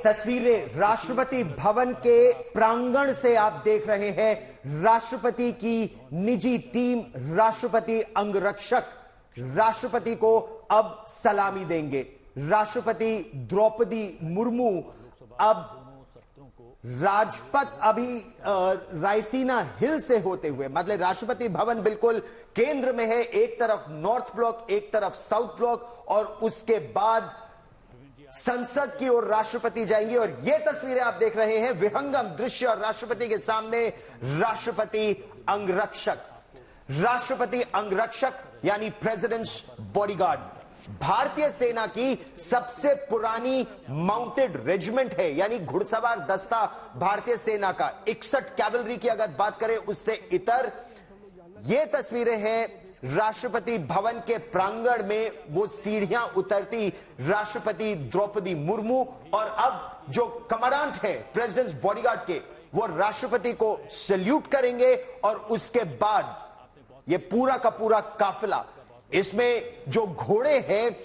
तस्वीरें राष्ट्रपति भवन के प्रांगण से आप देख रहे हैं। राष्ट्रपति की निजी टीम, राष्ट्रपति अंगरक्षक राष्ट्रपति को अब सलामी देंगे। राष्ट्रपति द्रौपदी मुर्मू अब राजपथ अभी रायसीना हिल से होते हुए, मतलब राष्ट्रपति भवन बिल्कुल केंद्र में है, एक तरफ नॉर्थ ब्लॉक, एक तरफ साउथ ब्लॉक, और उसके बाद संसद की ओर राष्ट्रपति जाएंगे। और ये तस्वीरें आप देख रहे हैं, विहंगम दृश्य, और राष्ट्रपति के सामने राष्ट्रपति अंगरक्षक। राष्ट्रपति अंगरक्षक यानी प्रेसिडेंट्स बॉडीगार्ड भारतीय सेना की सबसे पुरानी माउंटेड रेजिमेंट है, यानी घुड़सवार दस्ता भारतीय सेना का। 61 कैवलरी की अगर बात करें उससे इतर। ये तस्वीरें हैं राष्ट्रपति भवन के प्रांगण में, वो सीढ़ियां उतरती राष्ट्रपति द्रौपदी मुर्मू, और अब जो कमांडेंट है प्रेसिडेंट्स बॉडीगार्ड के, वो राष्ट्रपति को सैल्यूट करेंगे। और उसके बाद ये पूरा का पूरा काफिला, इसमें जो घोड़े हैं,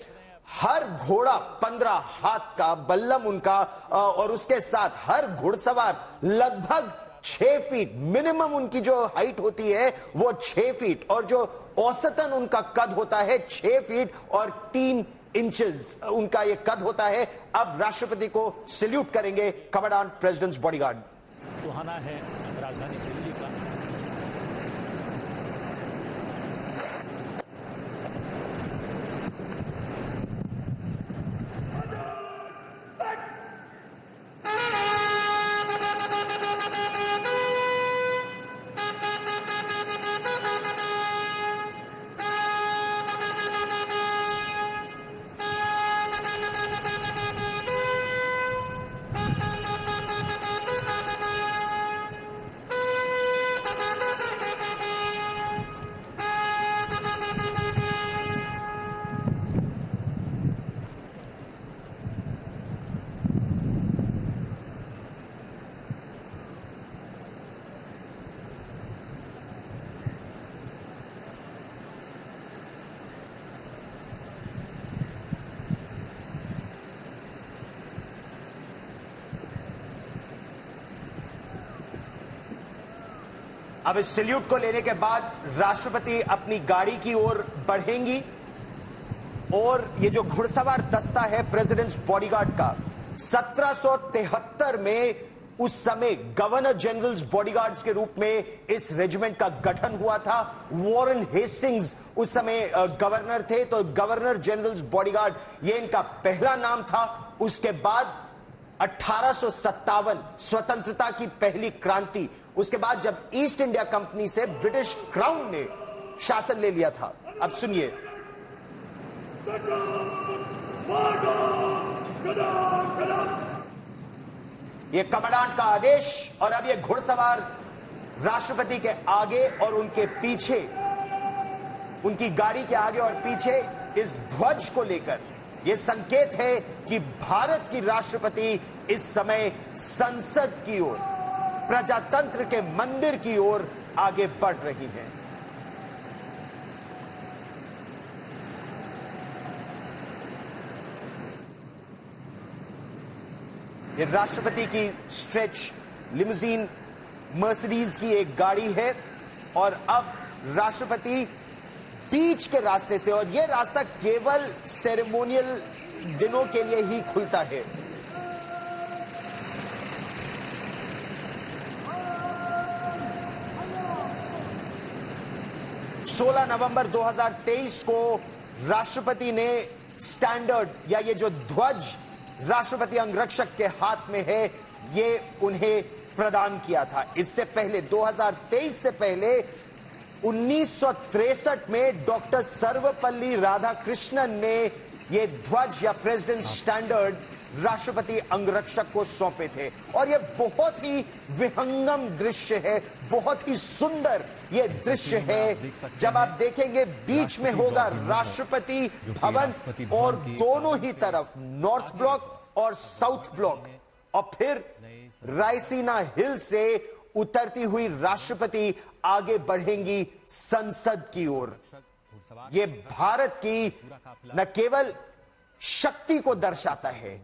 हर घोड़ा 15 हाथ का, बल्लम उनका, और उसके साथ हर घुड़सवार लगभग 6 फीट, मिनिमम उनकी जो हाइट होती है वो 6 फीट, और जो औसतन उनका कद होता है 6 फीट और 3 इंचेस उनका ये कद होता है। अब राष्ट्रपति को सैल्यूट करेंगे कमांडेंट प्रेसिडेंट्स बॉडीगार्ड। सुहाना है राजधानी दिल्ली का। अब इस सैल्यूट को लेने के बाद राष्ट्रपति अपनी गाड़ी की ओर बढ़ेंगी, और ये जो घुड़सवार दस्ता है प्रेसिडेंट्स बॉडीगार्ड का, 1773 में उस समय गवर्नर जनरल्स बॉडीगार्ड्स के रूप में इस रेजिमेंट का गठन हुआ था। वॉरेन हेस्टिंग्स उस समय गवर्नर थे, तो गवर्नर जनरल्स बॉडीगार्ड ये इनका पहला नाम था। उसके बाद 1857 स्वतंत्रता की पहली क्रांति, उसके बाद जब ईस्ट इंडिया कंपनी से ब्रिटिश क्राउन ने शासन ले लिया था। अब सुनिए, ये कमांडेंट का आदेश, और अब ये घुड़सवार राष्ट्रपति के आगे और उनके पीछे, उनकी गाड़ी के आगे और पीछे इस ध्वज को लेकर, यह संकेत है कि भारत की राष्ट्रपति इस समय संसद की ओर, प्रजातंत्र के मंदिर की ओर आगे बढ़ रही हैं। ये राष्ट्रपति की स्ट्रेच लिमुजीन मर्सिडीज की एक गाड़ी है, और अब राष्ट्रपति बीच के रास्ते से, और यह रास्ता केवल सेरेमोनियल दिनों के लिए ही खुलता है। सोलह नवंबर 2023 को राष्ट्रपति ने स्टैंडर्ड, या ये जो ध्वज राष्ट्रपति अंगरक्षक के हाथ में है, ये उन्हें प्रदान किया था। इससे पहले 2023 से पहले 1963 में डॉक्टर सर्वपल्ली राधाकृष्णन ने ये ध्वज या प्रेसिडेंट स्टैंडर्ड राष्ट्रपति अंगरक्षक को सौंपे थे। और ये बहुत ही विहंगम दृश्य है, बहुत ही सुंदर ये दृश्य है। जब आप देखेंगे, बीच में होगा राष्ट्रपति भवन, और दोनों ही तरफ नॉर्थ ब्लॉक और साउथ ब्लॉक, और फिर रायसीना हिल से उतरती हुई राष्ट्रपति आगे बढ़ेंगी संसद की ओर। ये भारत की न केवल शक्ति को दर्शाता है,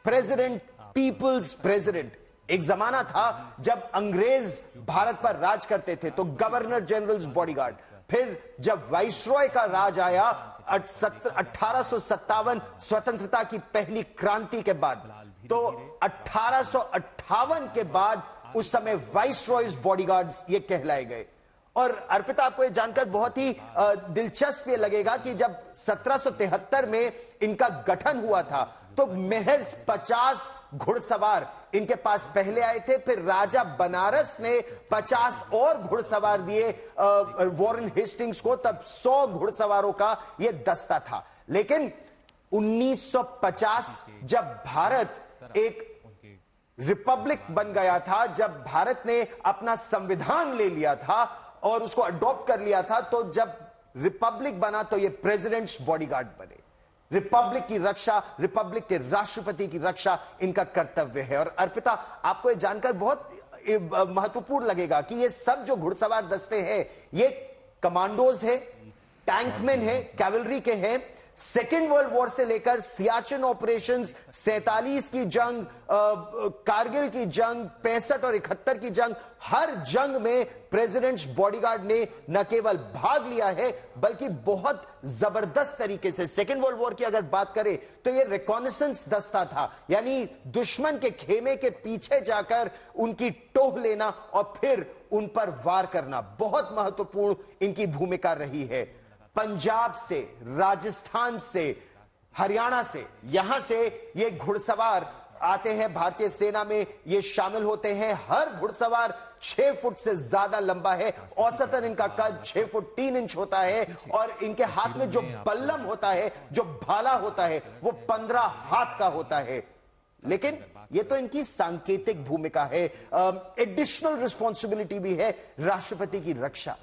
प्रेसिडेंट पीपल्स प्रेसिडेंट। एक जमाना था जब अंग्रेज भारत पर राज करते थे तो गवर्नर जनरल्स बॉडीगार्ड, फिर जब वाइसरॉय का राज आया 1857 स्वतंत्रता की पहली क्रांति के बाद, तो 1858 के बाद उस समय वाइसरॉयज बॉडीगार्ड्स ये कहलाए गए। और अर्पिता, आपको ये जानकर बहुत ही दिलचस्प ये लगेगा कि जब 1773 में इनका गठन हुआ था तो महज 50 घुड़सवार इनके पास पहले आए थे, फिर राजा बनारस ने 50 और घुड़सवार दिए वॉरेन हेस्टिंग्स को, तब 100 घुड़सवारों का यह दस्ता था। लेकिन 1950 जब भारत एक रिपब्लिक बन गया था, जब भारत ने अपना संविधान ले लिया था और उसको अडॉप्ट कर लिया था, तो जब रिपब्लिक बना तो ये प्रेसिडेंट्स बॉडीगार्ड बने। रिपब्लिक की रक्षा, रिपब्लिक के राष्ट्रपति की रक्षा इनका कर्तव्य है। और अर्पिता, आपको ये जानकर बहुत महत्वपूर्ण लगेगा कि ये सब जो घुड़सवार दस्ते हैं ये कमांडोज है, टैंकमैन है, कैवलरी के हैं। सेकेंड वर्ल्ड वॉर से लेकर सियाचिन ऑपरेशंस, 47 की जंग, कारगिल की जंग, 65 और 71 की जंग, हर जंग में प्रेसिडेंट्स बॉडीगार्ड ने न केवल भाग लिया है बल्कि बहुत जबरदस्त तरीके से। सेकेंड वर्ल्ड वॉर की अगर बात करें तो यह रिकॉनेसेंस दस्ता था, यानी दुश्मन के खेमे के पीछे जाकर उनकी टोह लेना और फिर उन पर वार करना, बहुत महत्वपूर्ण इनकी भूमिका रही है। पंजाब से, राजस्थान से, हरियाणा से, यहां से ये घुड़सवार आते हैं भारतीय सेना में, ये शामिल होते हैं। हर घुड़सवार 6 फुट से ज्यादा लंबा है, औसतन इनका कद 6 फुट 3 इंच होता है और इनके हाथ में जो बल्लम होता है, जो भाला होता है, वो 15 हाथ का होता है। लेकिन ये तो इनकी सांकेतिक भूमिका है। एडिशनल रिस्पॉन्सिबिलिटी भी है राष्ट्रपति की रक्षा,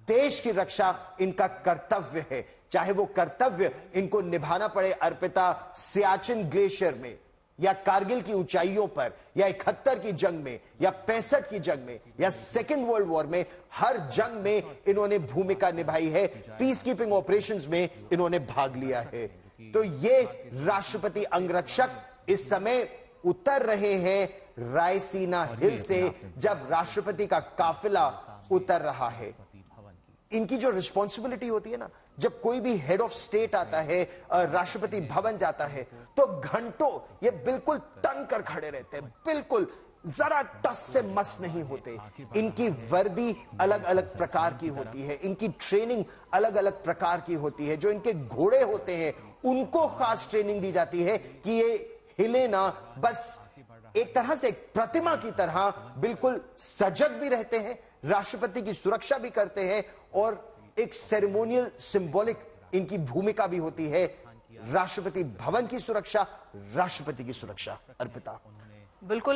देश की रक्षा इनका कर्तव्य है, चाहे वो कर्तव्य इनको निभाना पड़े अर्पिता सियाचिन ग्लेशियर में, या कारगिल की ऊंचाइयों पर, या 71 की जंग में, या 65 की जंग में, या सेकेंड वर्ल्ड वॉर में। हर जंग में इन्होंने भूमिका निभाई है, पीस कीपिंग ऑपरेशंस में इन्होंने भाग लिया है। तो ये राष्ट्रपति अंगरक्षक इस समय उतर रहे हैं रायसीना हिल से, जब राष्ट्रपति का काफिला उतर रहा है। इनकी जो रिस्पॉन्सिबिलिटी होती है ना, जब कोई भी हेड ऑफ स्टेट आता है, राष्ट्रपति भवन जाता है, तो घंटों ये बिल्कुल तन कर खड़े रहते हैं, बिल्कुल जरा टस से मस नहीं होते। इनकी वर्दी अलग अलग प्रकार की होती है, इनकी ट्रेनिंग अलग अलग प्रकार की होती है। जो इनके घोड़े होते हैं उनको खास ट्रेनिंग दी जाती है कि ये हिले ना, बस एक तरह से एक प्रतिमा की तरह बिल्कुल सजग भी रहते हैं, राष्ट्रपति की सुरक्षा भी करते हैं, और एक सेरेमोनियल सिंबॉलिक इनकी भूमिका भी होती है। राष्ट्रपति भवन की सुरक्षा, राष्ट्रपति की सुरक्षा। अर्पिता, बिल्कुल।